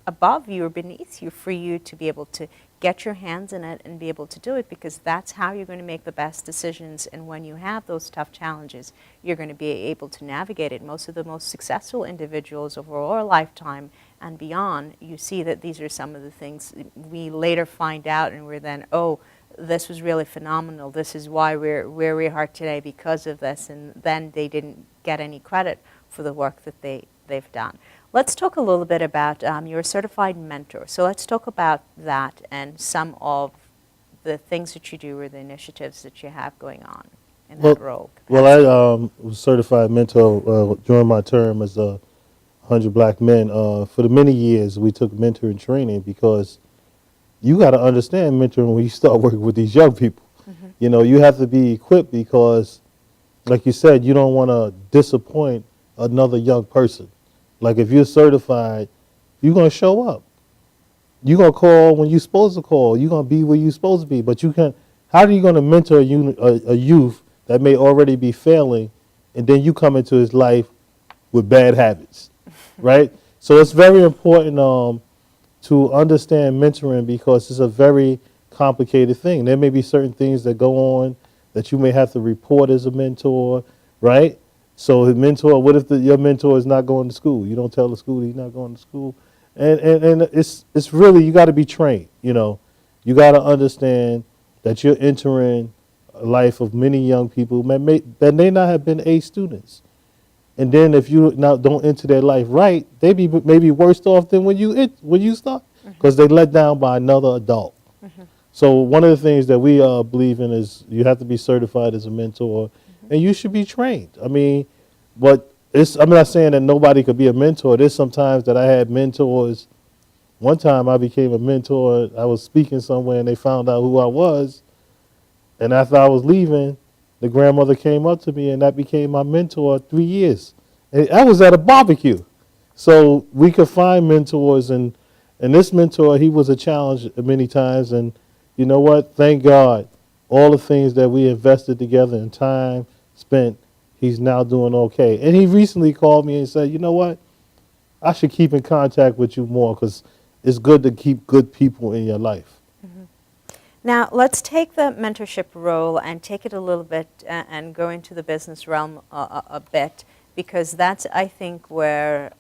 above you or beneath you for you to be able to get your hands in it and be able to do it, because that's how you're going to make the best decisions. And when you have those tough challenges, you're going to be able to navigate it. Most of the most successful individuals over our lifetime and beyond, you see that these are some of the things we later find out, and we're then, oh, this was really phenomenal. This is why we're where we are today because of this. And then they didn't get any credit for the work that they've done. Let's talk a little bit about you're a certified mentor. So let's talk about that and some of the things that you do or the initiatives that you have going on in that role. Well, I was certified mentor during my term as a 100 Black Men. For the many years, we took mentoring training because you got to understand mentoring when you start working with these young people. Mm-hmm. You know, you have to be equipped because, like you said, you don't want to disappoint another young person. Like if you're certified, you're going to show up. You're going to call when you're supposed to call. You're going to be where you're supposed to be. But you can, how are you going to mentor a youth that may already be failing, and then you come into his life with bad habits, right? So it's very important to understand mentoring because it's a very complicated thing. There may be certain things that go on that you may have to report as a mentor, right? So his mentor, what if your mentor is not going to school? You don't tell the school he's not going to school. And it's really, you got to be trained, you know. You got to understand that you're entering a life of many young people that may not have been A students. And then if you now don't enter their life right, they be maybe worse off than when you start, because they let down by another adult. Mm-hmm. So one of the things that we believe in is you have to be certified as a mentor, and you should be trained. I mean, but I'm not saying that nobody could be a mentor. There's sometimes that I had mentors. One time I became a mentor. I was speaking somewhere and they found out who I was. And after I was leaving, the grandmother came up to me and that became my mentor 3 years. And I was at a barbecue. So we could find mentors, and this mentor, he was a challenge many times. And you know what? Thank God, all the things that we invested together and time spent, he's now doing okay. And he recently called me and said, you know what? I should keep in contact with you more because it's good to keep good people in your life. Mm-hmm. Now, let's take the mentorship role and take it a little bit and go into the business realm a bit, because that's, I think, where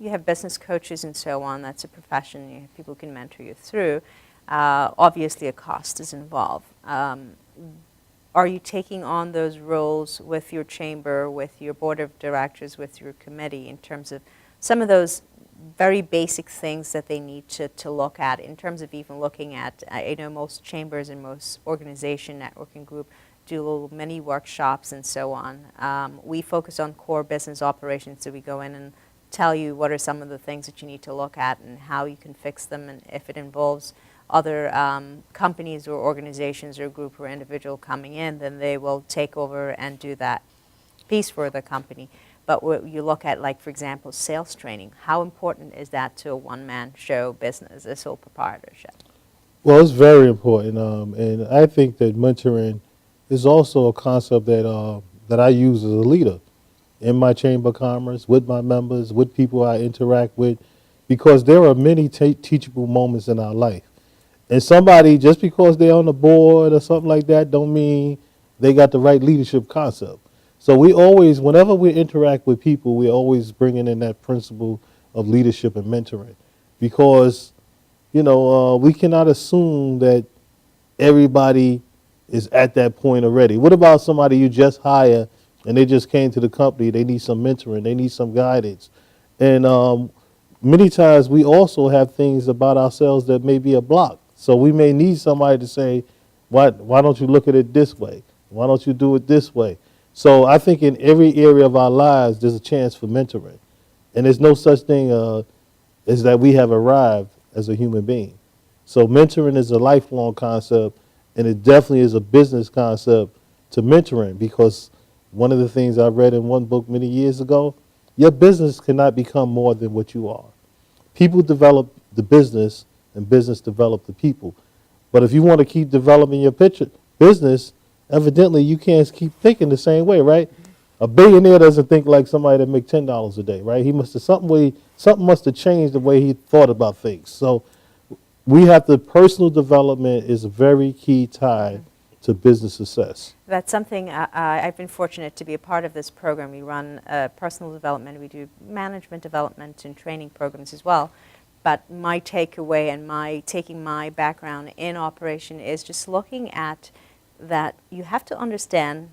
you have business coaches and so on. That's a profession. You have people who can mentor you through. Obviously, a cost is involved. Are you taking on those roles with your chamber, with your board of directors, with your committee, in terms of some of those very basic things that they need to look at, in terms of even looking at, I know most chambers and most organization networking group do many workshops and so on. We focus on core business operations, so we go in and tell you what are some of the things that you need to look at and how you can fix them, and if it involves other companies or organizations or group or individual coming in, then they will take over and do that piece for the company. But what you look at, like, for example, sales training, how important is that to a one-man show business, a sole proprietorship? Well, it's very important, and I think that mentoring is also a concept that I use as a leader in my Chamber of Commerce, with my members, with people I interact with, because there are many teachable moments in our life. And somebody, just because they're on the board or something like that, don't mean they got the right leadership concept. So we always, whenever we interact with people, we're always bringing in that principle of leadership and mentoring, because, you know, we cannot assume that everybody is at that point already. What about somebody you just hire and they just came to the company, they need some mentoring, they need some guidance. And many times we also have things about ourselves that may be a block. So we may need somebody to say, why don't you look at it this way? Why don't you do it this way? So I think in every area of our lives, there's a chance for mentoring. And there's no such thing as that we have arrived as a human being. So mentoring is a lifelong concept, and it definitely is a business concept to mentoring, because one of the things I read in one book many years ago, your business cannot become more than what you are. People develop the business, and business develop the people. But if you want to keep developing your business, evidently you can't keep thinking the same way, right? A billionaire doesn't think like somebody that makes $10 a day, right? He must have something must have changed the way he thought about things. So we have to, personal development is a very key tie to business success. That's something I've been fortunate to be a part of this program. We run personal development, we do management development and training programs as well. But my takeaway and taking my background in operation is just looking at that you have to understand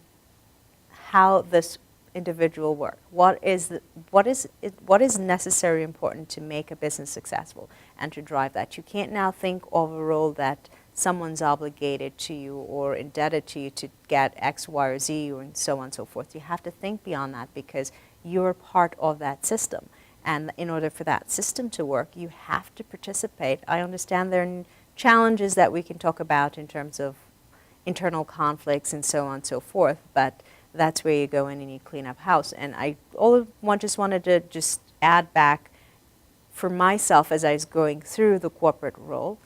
how this individual work. What is necessary, important to make a business successful and to drive that. You can't now think overall that someone's obligated to you or indebted to you to get X, Y, or Z, or and so on and so forth. You have to think beyond that because you're part of that system. And in order for that system to work, you have to participate. I understand there are challenges that we can talk about in terms of internal conflicts and so on and so forth, but that's where you go in and you clean up house. And I just wanted to just add back for myself as I was going through the corporate role,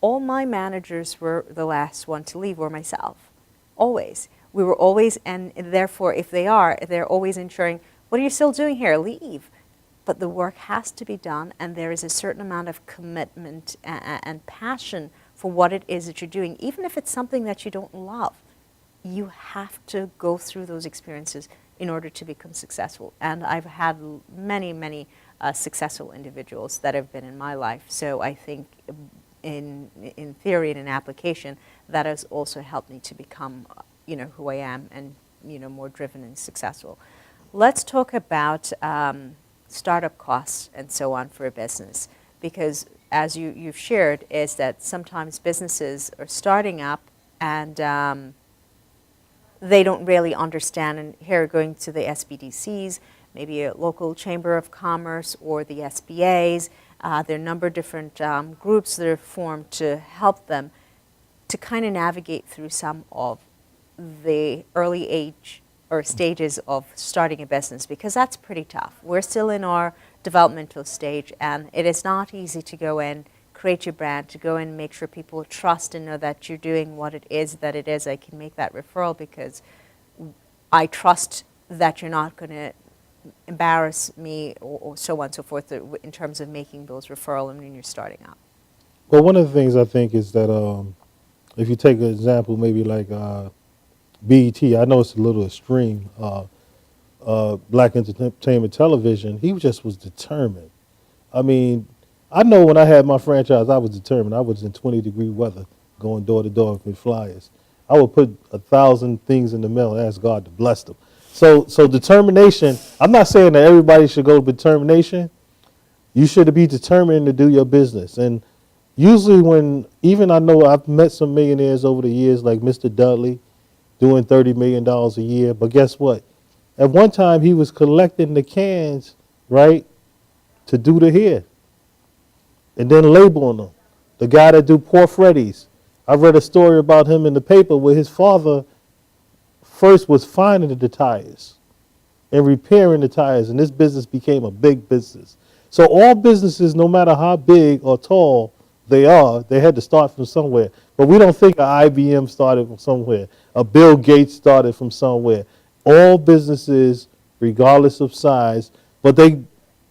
all my managers were the last one to leave were myself, always. We were always, and therefore if they're always ensuring, what are you still doing here? Leave. But the work has to be done, and there is a certain amount of commitment and passion for what it is that you're doing. Even if it's something that you don't love, you have to go through those experiences in order to become successful. And I've had many, many successful individuals that have been in my life. So I think in theory and in application, that has also helped me to become who I am and more driven and successful. Let's talk about startup costs and so on for a business, because as you've shared is that sometimes businesses are starting up and they don't really understand, and here going to the SBDCs, maybe a local chamber of commerce or the SBAs, there are a number of different groups that are formed to help them to kind of navigate through some of the early age or stages of starting a business, because that's pretty tough. We're still in our developmental stage, and it is not easy to go in, create your brand, to go in and make sure people trust and know that you're doing what it is that it is. I can make that referral because I trust that you're not going to embarrass me or so on and so forth in terms of making those referrals when you're starting up. Well, one of the things I think is that if you take an example, maybe like BET, I know it's a little extreme, Black Entertainment Television, he just was determined. I mean, I know when I had my franchise, I was determined. I was in 20-degree weather going door to door with flyers. I would put 1,000 things in the mail and ask God to bless them. So determination, I'm not saying that everybody should go with determination. You should be determined to do your business. And usually even I know I've met some millionaires over the years like Mr. Dudley, doing $30 million a year. But guess what? At one time, he was collecting the cans, right, to do the hair and then labeling them. The guy that do Poor Freddy's, I read a story about him in the paper where his father first was finding the tires and repairing the tires, and this business became a big business. So all businesses, no matter how big or tall they had to start from somewhere. But we don't think IBM started from somewhere. A Bill Gates started from somewhere. All businesses, regardless of size, but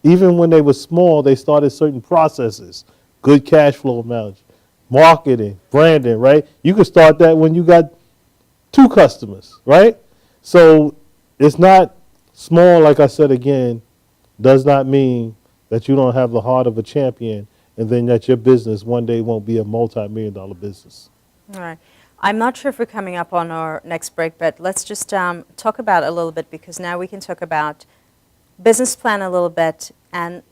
even when they were small, they started certain processes, good cash flow management, marketing, branding, right? You could start that when you got 2 customers, right? So it's not small, like I said again, does not mean that you don't have the heart of a champion and then that your business one day won't be a multi-million-dollar business. All right. I'm not sure if we're coming up on our next break, but let's just talk about a little bit, because now we can talk about business plan a little bit. And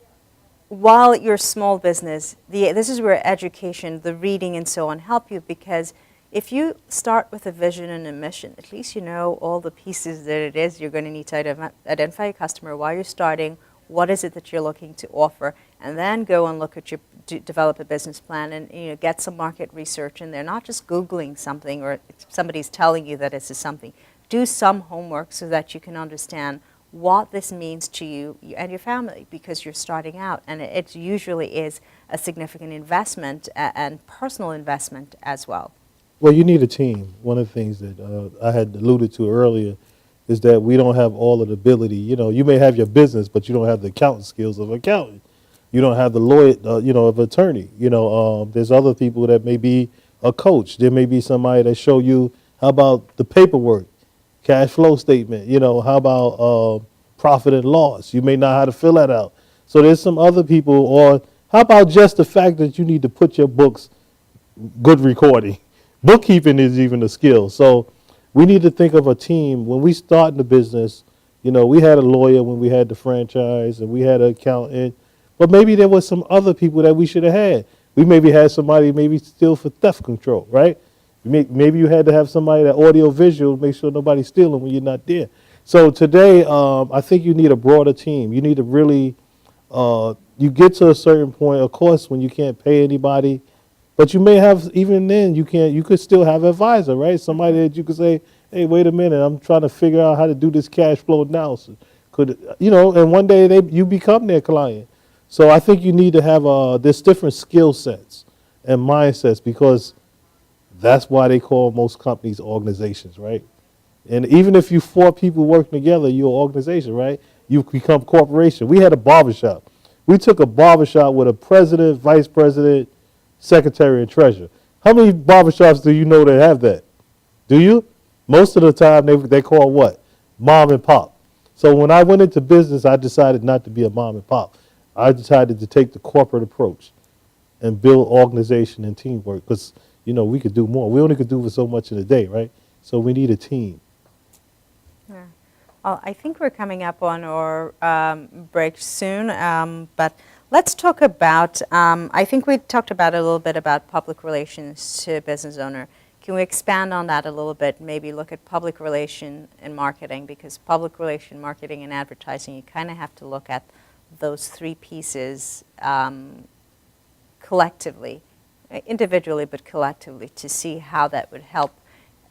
while you're a small business, this is where education, the reading and so on help you, because if you start with a vision and a mission, at least you know all the pieces that it is you're going to need to identify your customer, why you're starting, what is it that you're looking to offer, and then go and look at your develop a business plan, and get some market research in there. Not just Googling something or somebody's telling you that this is something. Do some homework so that you can understand what this means to you and your family, because you're starting out, and it usually is a significant investment and personal investment as well. Well, you need a team. One of the things that I had alluded to earlier is that we don't have all of the ability. You may have your business, but you don't have the accounting skills of an accountant. You don't have the lawyer, of attorney. There's other people that may be a coach. There may be somebody that show you how about the paperwork, cash flow statement. How about profit and loss. You may not know how to fill that out. So there's some other people. Or how about just the fact that you need to put your books, good recording. Bookkeeping is even a skill. So we need to think of a team. When we start in the business, we had a lawyer when we had the franchise, and we had an accountant, but maybe there was some other people that we should have had. We maybe had somebody maybe still for theft control, right? Maybe you had to have somebody that audio visual, make sure nobody's stealing when you're not there. So today, I think you need a broader team. You need to really, you get to a certain point, of course, when you can't pay anybody, but you may have, even then, you could still have an advisor, right? Somebody that you could say, hey, wait a minute, I'm trying to figure out how to do this cash flow analysis. And one day you become their client. So I think you need to have there's different skill sets and mindsets, because that's why they call most companies organizations, right? And even if you 4 people working together, you're an organization, right? You become corporation. We had a barbershop. We took a barbershop with a president, vice president, secretary, and treasurer. How many barbershops do you know that have that? Do you? Most of the time they call what? Mom and pop. So when I went into business, I decided not to be a mom and pop. I decided to take the corporate approach and build organization and teamwork, because, we could do more. We only could do so much in a day, right? So we need a team. Yeah. Well, I think we're coming up on our break soon, but let's talk about, I think we talked about a little bit about public relations to a business owner. Can we expand on that a little bit, maybe look at public relation and marketing, because public relation, marketing, and advertising, you kind of have to look at those 3 pieces collectively, individually but collectively, to see how that would help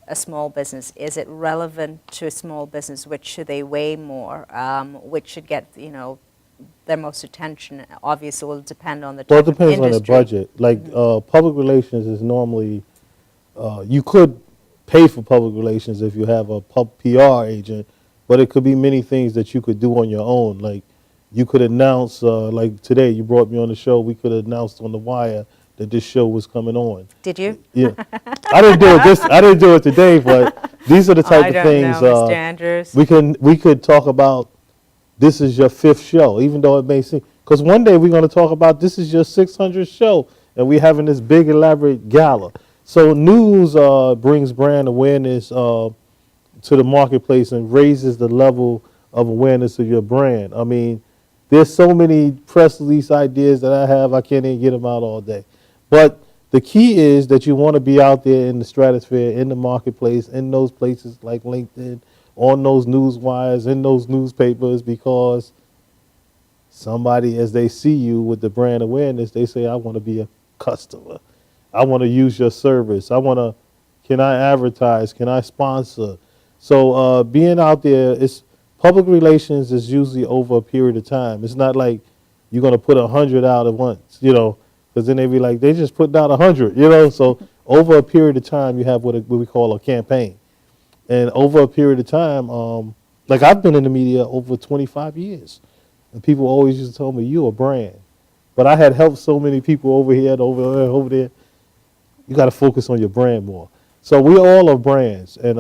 a small business. Is it relevant to a small business? Which should they weigh more? Which should get their most attention? Obviously, will depend on the type of industry. Well, it depends on the budget. Like public relations is normally, you could pay for public relations if you have a PR agent, but it could be many things that you could do on your own. Like you could announce, like today you brought me on the show, we could announce on the wire that this show was coming on. Did you? Yeah, I didn't do it today, but these are the type of things. I don't know, Mr. Andrews. We could talk about. This is your 5th show, even though it may seem. Because one day we're going to talk about this is your 600th show, and we're having this big elaborate gala. So news brings brand awareness to the marketplace and raises the level of awareness of your brand. I mean, there's so many press release ideas that I have, I can't even get them out all day. But the key is that you want to be out there in the stratosphere, in the marketplace, in those places like LinkedIn, on those news wires, in those newspapers, because somebody, as they see you with the brand awareness, they say, I want to be a customer. I want to use your service. Can I advertise? Can I sponsor? So being out there, public relations is usually over a period of time. It's not like you're going to put 100 out at once, because then they be like, they just put out 100, So over a period of time, you have what we call a campaign. And over a period of time, like I've been in the media over 25 years, and people always used to tell me, you're a brand. But I had helped so many people over here and over there. You got to focus on your brand more. So we all are brands, and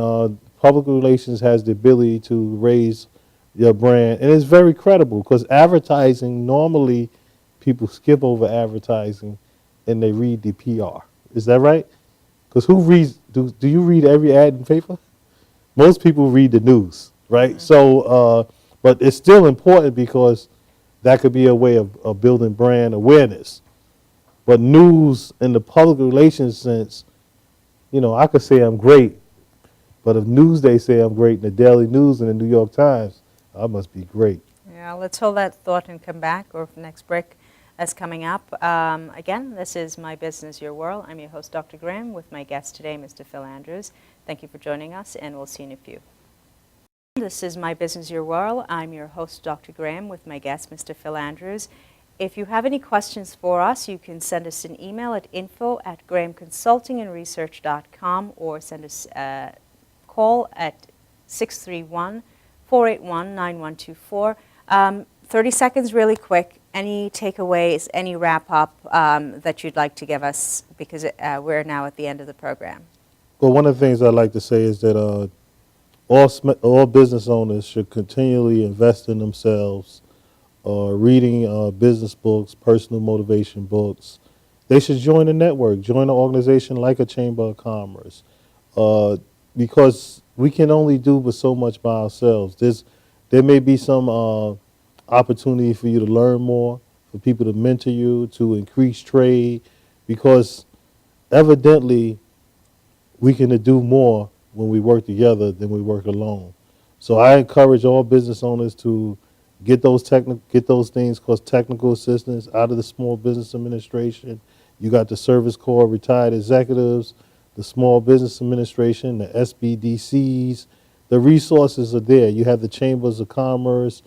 public relations has the ability to raise your brand. And it's very credible, because advertising, normally people skip over advertising and they read the PR. Is that right? Because who reads? Do you read every ad in paper? Most people read the news, right? So, but it's still important because that could be a way of building brand awareness. But news in the public relations sense, I could say I'm great, but if Newsday say I'm great in the Daily News and the New York Times, I must be great. Yeah, let's hold that thought and come back, or next break is coming up. Again, this is My Business, Your World. I'm your host, Dr. Graham, with my guest today, Mr. Phil Andrews. Thank you for joining us, and we'll see you in a few. This is My Business, Your World. I'm your host, Dr. Graham, with my guest, Mr. Phil Andrews. If you have any questions for us, you can send us an email at info@grahamconsultingandresearch.com or send us a call at 631-481-9124. 30 seconds really quick. Any takeaways, any wrap-up that you'd like to give us, because we're now at the end of the program. Well, one of the things I'd like to say is that all business owners should continually invest in themselves, reading business books, personal motivation books. They should join a network, join an organization like a Chamber of Commerce, because we can only do but so much by ourselves. There may be some opportunity for you to learn more, for people to mentor you, to increase trade, because evidently we can do more when we work together than we work alone. So I encourage all business owners to get those things called technical assistance out of the Small Business Administration. You got the Service Corps retired executives, the Small Business Administration, the SBDCs. The resources are there. You have the Chambers of Commerce,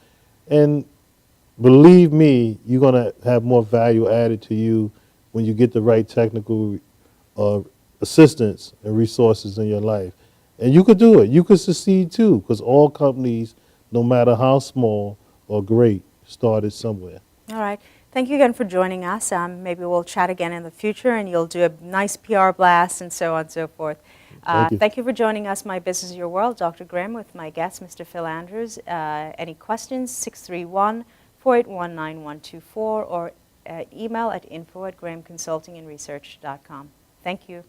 and believe me, you're going to have more value added to you when you get the right technical assistance and resources in your life. And you could do it. You could succeed too, because all companies, no matter how small or great, started somewhere. All right. Thank you again for joining us. Maybe we'll chat again in the future, and you'll do a nice PR blast and so on and so forth. Thank you for joining us, My Business, Your World. Dr. Graham with my guest, Mr. Phil Andrews. Any questions, 631-481-9124, or email at info@grahamconsultingandresearch.com. Thank you.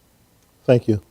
Thank you.